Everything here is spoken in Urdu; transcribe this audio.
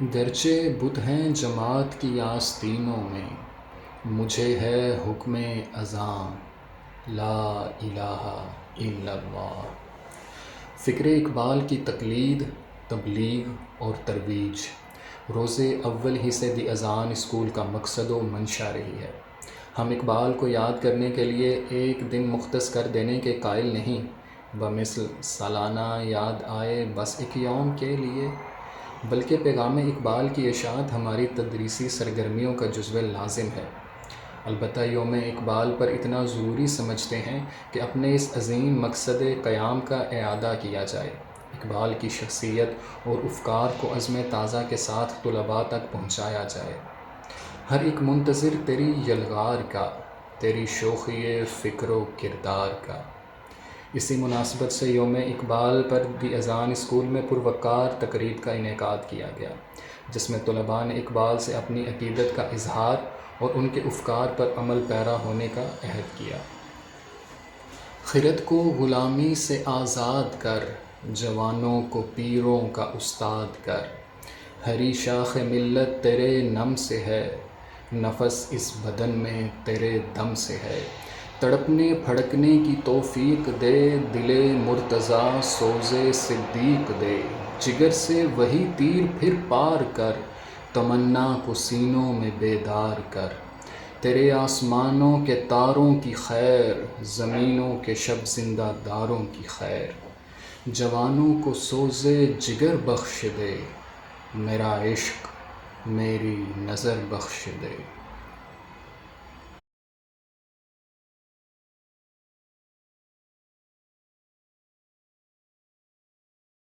گرچہ بت ہیں جماعت کی آستینوں میں، مجھے ہے حکم اذاں لا الہ الا اللہ۔ فکر اقبال کی تقلید، تبلیغ اور ترویج روز اول ہی سے دی اذان اسکول کا مقصد و منشا رہی ہے۔ ہم اقبال کو یاد کرنے کے لیے ایک دن مختص کر دینے کے قائل نہیں، بمثل سالانہ یاد آئے بس ایک یوم کے لیے، بلکہ پیغام اقبال کی اشاعت ہماری تدریسی سرگرمیوں کا جزو لازم ہے۔ البتہ یوم اقبال پر اتنا ضروری سمجھتے ہیں کہ اپنے اس عظیم مقصد قیام کا اعادہ کیا جائے، اقبال کی شخصیت اور افکار کو عزم تازہ کے ساتھ طلباء تک پہنچایا جائے۔ ہر ایک منتظر تیری یلغار کا، تیری شوخی فکر و کردار کا۔ اسی مناسبت سے یوم اقبال پر دی اذان اسکول میں پروقار تقریب کا انعقاد کیا گیا، جس میں طلباء نے اقبال سے اپنی عقیدت کا اظہار اور ان کے افکار پر عمل پیرا ہونے کا عہد کیا۔ خرد کو غلامی سے آزاد کر، جوانوں کو پیروں کا استاد کر۔ ہری شاخ ملت تیرے نم سے ہے، نفس اس بدن میں تیرے دم سے ہے۔ تڑپنے پھڑکنے کی توفیق دے، دل مرتضیٰ سوز صدیق دے۔ جگر سے وہی تیر پھر پار کر، تمنا کو سینوں میں بیدار کر۔ تیرے آسمانوں کے تاروں کی خیر، زمینوں کے شب زندہ داروں کی خیر۔ جوانوں کو سوز جگر بخش دے، میرا عشق میری نظر بخش دے۔